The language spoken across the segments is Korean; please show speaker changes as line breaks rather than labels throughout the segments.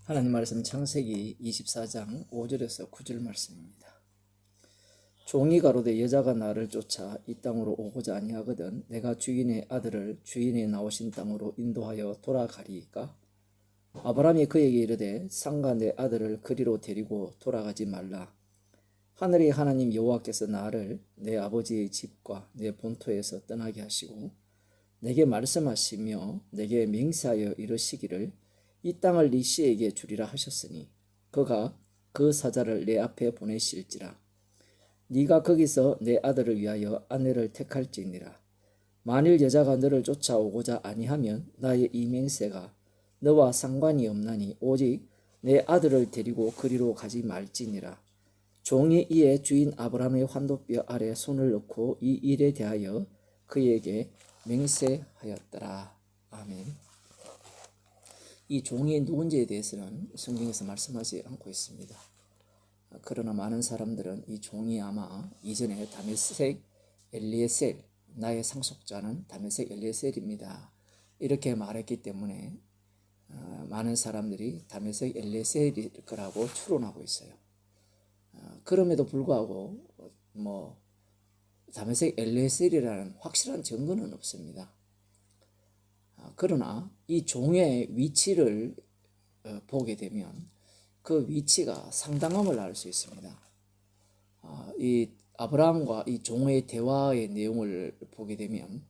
하나님 말씀 창세기 24장 5절에서 9절 말씀입니다. 종이 가로되 여자가 나를 쫓아 이 땅으로 오고자 아니하거든 내가 주인의 아들을 주인의 나오신 땅으로 인도하여 돌아가리이까. 아브라함이 그에게 이르되 상가 내 아들을 그리로 데리고 돌아가지 말라. 하늘의 하나님 여호와께서 나를 내 아버지의 집과 내 본토에서 떠나게 하시고 내게 말씀하시며 내게 맹세하여 이르시기를 이 땅을 네 씨에게 주리라 하셨으니 그가 그 사자를 내 앞에 보내실지라. 네가 거기서 내 아들을 위하여 아내를 택할지니라. 만일 여자가 너를 쫓아오고자 아니하면 나의 이 맹세가 너와 상관이 없나니 오직 내 아들을 데리고 그리로 가지 말지니라. 종이 이에 주인 아브라함의 환도뼈 아래 손을 넣고 이 일에 대하여 그에게 맹세하였더라. 아멘. 이 종이 누군지에 대해서는 성경에서 말씀하지 않고 있습니다. 그러나 많은 사람들은 이 종이 아마 이전에 다메섹 엘리에셀, 나의 상속자는 다메섹 엘리에셀입니다, 이렇게 말했기 때문에 많은 사람들이 다메섹 엘리에셀일 거라고 추론하고 있어요. 그럼에도 불구하고 다메섹 엘리에셀이라는 확실한 증거는 없습니다. 그러나 이 종의 위치를 보게 되면 그 위치가 상당함을 알 수 있습니다. 이 아브라함과 이 종의 대화의 내용을 보게 되면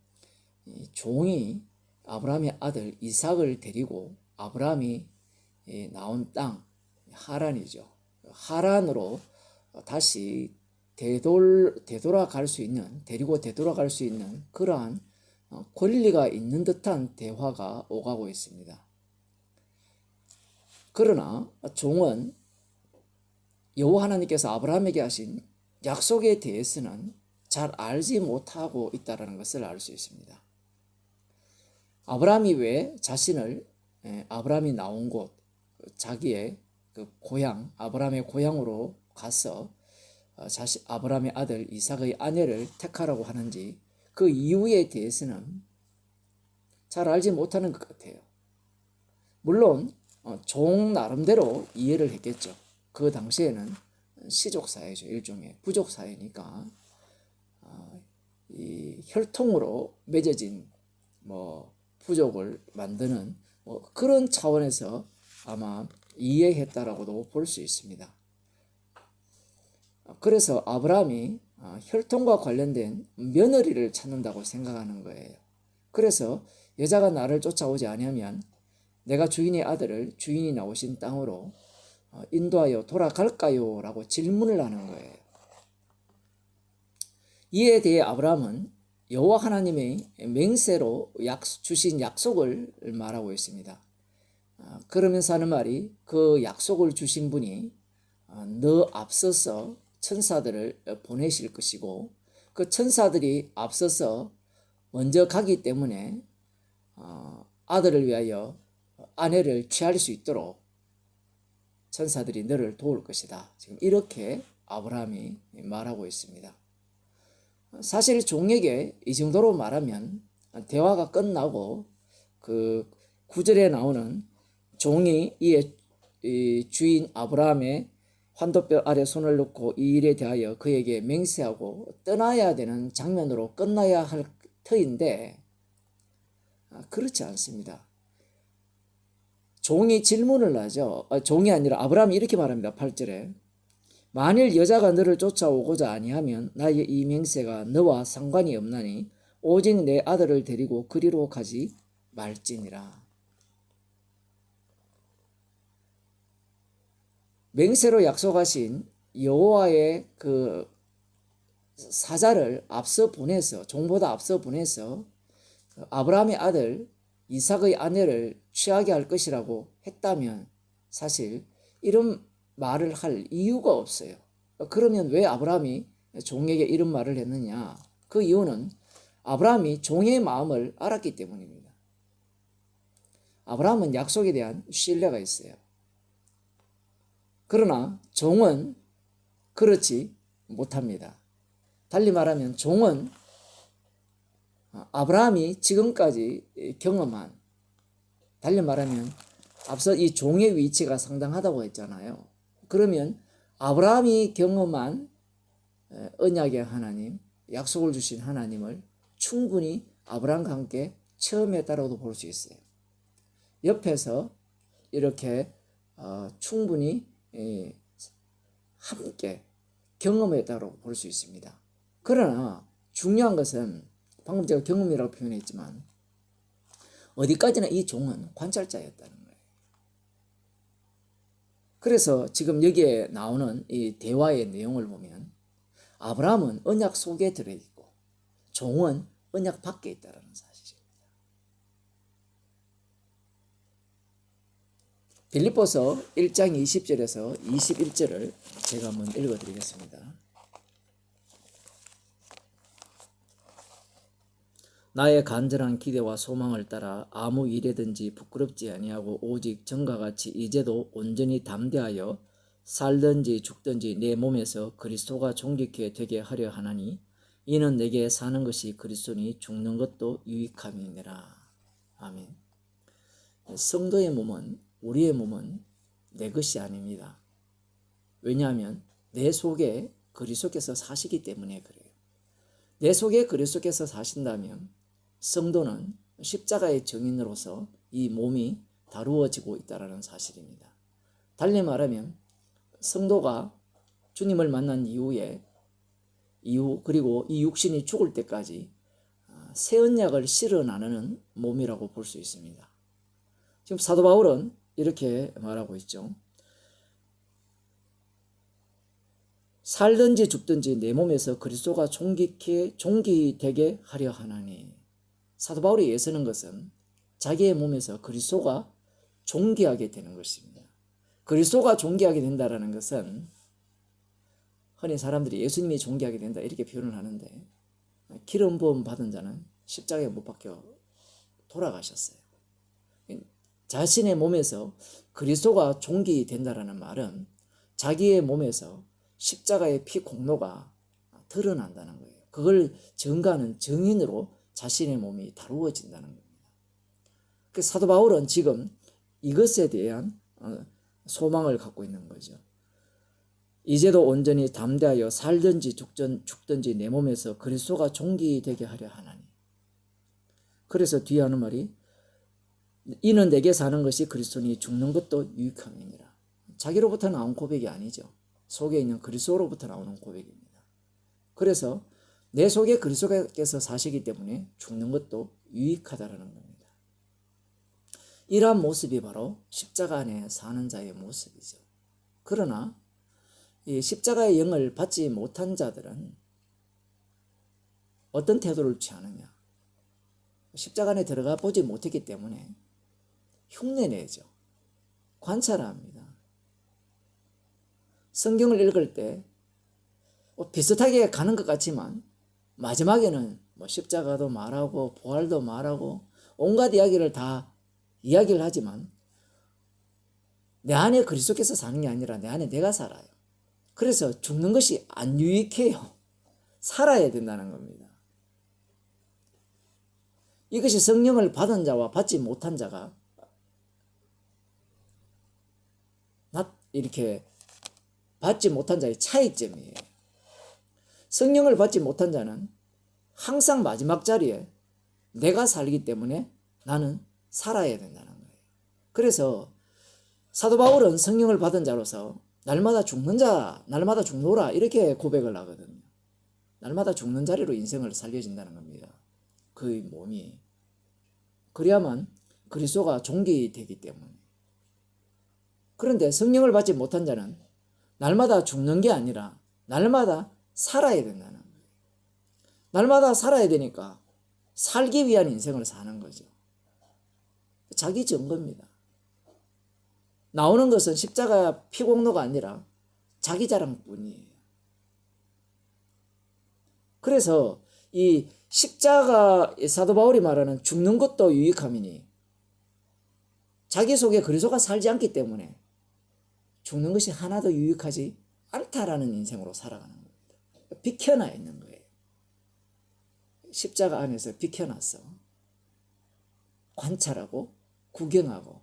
이 종이 아브라함의 아들 이삭을 데리고 아브라함이 나온 땅 하란이죠. 하란으로 다시 되돌아갈 수 있는, 데리고 되돌아갈 수 있는 그러한 권리가 있는 듯한 대화가 오가고 있습니다. 그러나 종은 여호와 하나님께서 아브라함에게 하신 약속에 대해서는 잘 알지 못하고 있다는 것을 알 수 있습니다. 아브라함이 왜 자신을 아브라함이 나온 곳, 자기의 그 고향, 아브라함의 고향으로 가서 아브라함의 아들 이삭의 아내를 택하라고 하는지 그 이유에 대해서는 잘 알지 못하는 것 같아요. 물론 종 나름대로 이해를 했겠죠. 그 당시에는 시족사회죠. 일종의 부족사회니까 이 혈통으로 맺어진 부족을 만드는 그런 차원에서 아마 이해했다라고도 볼 수 있습니다. 그래서 아브라함이 혈통과 관련된 며느리를 찾는다고 생각하는 거예요. 그래서 여자가 나를 쫓아오지 아니하면 내가 주인의 아들을 주인이 나오신 땅으로 인도하여 돌아갈까요? 라고 질문을 하는 거예요. 이에 대해 아브라함은 여호와 하나님의 맹세로 주신 약속을 말하고 있습니다. 그러면서 하는 말이 그 약속을 주신 분이 너 앞서서 천사들을 보내실 것이고 그 천사들이 앞서서 먼저 가기 때문에 아들을 위하여 아내를 취할 수 있도록 천사들이 너를 도울 것이다. 지금 이렇게 아브라함이 말하고 있습니다. 사실 종에게 이 정도로 말하면 대화가 끝나고 그 9절에 나오는 종이 이 주인 아브라함의 환도뼈 아래 손을 넣고 이 일에 대하여 그에게 맹세하고 떠나야 되는 장면으로 끝나야 할 터인데 그렇지 않습니다. 종이 질문을 하죠. 종이 아니라 아브라함이 이렇게 말합니다. 8절에 만일 여자가 너를 쫓아오고자 아니하면 나의 이 맹세가 너와 상관이 없나니 오직 내 아들을 데리고 그리로 가지 말지니라. 맹세로 약속하신 여호와의 그 사자를 앞서 보내서, 종보다 앞서 보내서 아브라함의 아들 이삭의 아내를 취하게 할 것이라고 했다면 사실 이런 말을 할 이유가 없어요. 그러면 왜 아브라함이 종에게 이런 말을 했느냐? 그 이유는 아브라함이 종의 마음을 알았기 때문입니다. 아브라함은 약속에 대한 신뢰가 있어요. 그러나 종은 그렇지 못합니다. 달리 말하면 종은 아브라함이 지금까지 경험한, 달리 말하면 앞서 이 종의 위치가 상당하다고 했잖아요. 그러면 아브라함이 경험한 언약의 하나님, 약속을 주신 하나님을 충분히 아브라함과 함께 체험했다라고도 볼 수 있어요. 옆에서 이렇게 충분히 함께 경험했다고 볼 수 있습니다. 그러나 중요한 것은 방금 제가 경험이라고 표현했지만 어디까지나 이 종은 관찰자였다는 거예요. 그래서 지금 여기에 나오는 이 대화의 내용을 보면 아브라함은 언약 속에 들어있고 종은 언약 밖에 있다는 사실입니다. 빌립보서 1장 20절에서 21절을 제가 한번 읽어드리겠습니다. 나의 간절한 기대와 소망을 따라 아무 일에든지 부끄럽지 아니하고 오직 전과 같이 이제도 온전히 담대하여 살든지 죽든지 내 몸에서 그리스도가 존귀케 되게 하려 하나니 이는 내게 사는 것이 그리스도니 죽는 것도 유익함이니라. 아멘. 성도의 몸은, 우리의 몸은 내 것이 아닙니다. 왜냐하면 내 속에 그리스도께서 사시기 때문에 그래요. 내 속에 그리스도께서 사신다면 성도는 십자가의 증인으로서 이 몸이 다루어지고 있다는 사실입니다. 달리 말하면 성도가 주님을 만난 이후 그리고 이 육신이 죽을 때까지 새 언약을 실어 나누는 몸이라고 볼 수 있습니다. 지금 사도 바울은 이렇게 말하고 있죠. 살든지 죽든지 내 몸에서 그리스도가 존귀되게 하려 하나니. 사도 바울이 애쓰는 것은 자기의 몸에서 그리스도가 존귀하게 되는 것입니다. 그리스도가 존귀하게 된다는 것은 흔히 사람들이 예수님이 존귀하게 된다 이렇게 표현을 하는데 기름 부음 받은 자는 십자가에 못 박혀 돌아가셨어요. 자신의 몸에서 그리스도가 존귀된다는 말은 자기의 몸에서 십자가의 피 공로가 드러난다는 거예요. 그걸 증거하는 증인으로 자신의 몸이 다루어진다는 겁니다. 그래서 사도 바울은 지금 이것에 대한 소망을 갖고 있는 거죠. 이제도 온전히 담대하여 살든지 죽든지 내 몸에서 그리스도가 존귀되게 하려 하나니. 그래서 뒤에 하는 말이 이는 내게 사는 것이 그리스도니 죽는 것도 유익함이니라. 자기로부터 나온 고백이 아니죠. 속에 있는 그리스도로부터 나오는 고백입니다. 그래서 내 속에 그리스도께서 사시기 때문에 죽는 것도 유익하다라는 겁니다. 이러한 모습이 바로 십자가 안에 사는 자의 모습이죠. 그러나 이 십자가의 영을 받지 못한 자들은 어떤 태도를 취하느냐? 십자가 안에 들어가 보지 못했기 때문에 흉내내죠. 관찰합니다. 성경을 읽을 때 비슷하게 가는 것 같지만 마지막에는 십자가도 말하고 부활도 말하고 온갖 이야기를 다 이야기를 하지만 내 안에 그리스도께서 사는 게 아니라 내 안에 내가 살아요. 그래서 죽는 것이 안 유익해요. 살아야 된다는 겁니다. 이것이 성령을 받은 자와 받지 못한 자가 이렇게 받지 못한 자의 차이점이에요. 성령을 받지 못한 자는 항상 마지막 자리에 내가 살기 때문에 나는 살아야 된다는 거예요. 그래서 사도 바울은 성령을 받은 자로서 날마다 죽는 자, 날마다 죽노라 이렇게 고백을 하거든요. 날마다 죽는 자리로 인생을 살려진다는 겁니다. 그의 몸이. 그래야만 그리스도가 존귀되기 때문에. 그런데 성령을 받지 못한 자는 날마다 죽는 게 아니라 날마다 살아야 된다는 거예요. 날마다 살아야 되니까 살기 위한 인생을 사는 거죠. 자기 증거입니다. 나오는 것은 십자가 피공로가 아니라 자기 자랑뿐이에요. 그래서 이 십자가 사도 바울이 말하는 죽는 것도 유익함이니 자기 속에 그리스도가 살지 않기 때문에 죽는 것이 하나도 유익하지 않다라는 인생으로 살아가는 겁니다. 비켜나 있는 거예요. 십자가 안에서 비켜나서 관찰하고 구경하고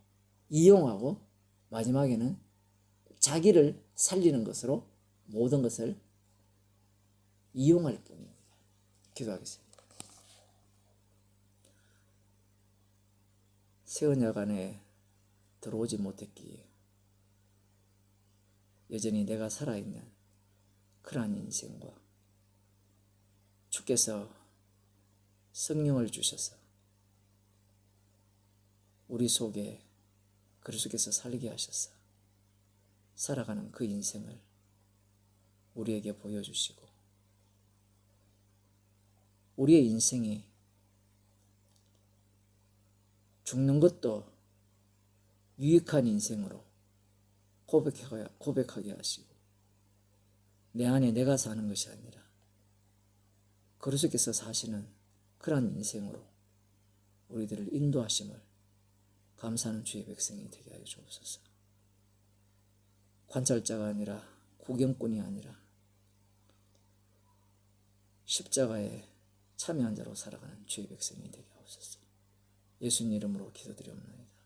이용하고 마지막에는 자기를 살리는 것으로 모든 것을 이용할 뿐입니다. 기도하겠습니다. 세언야간에 들어오지 못했기에 여전히 내가 살아있는 그러한 인생과 주께서 성령을 주셔서 우리 속에 그리스도께서 살게 하셔서 살아가는 그 인생을 우리에게 보여주시고 우리의 인생이 죽는 것도 유익한 인생으로 고백하게 하시고 내 안에 내가 사는 것이 아니라 그리스도께서 사시는 그러한 인생으로 우리들을 인도하심을 감사하는 주의 백성이 되게 하여 주옵소서. 관찰자가 아니라 구경꾼이 아니라 십자가에 참여한 자로 살아가는 주의 백성이 되게 하옵소서. 예수님 이름으로 기도드리옵나이다.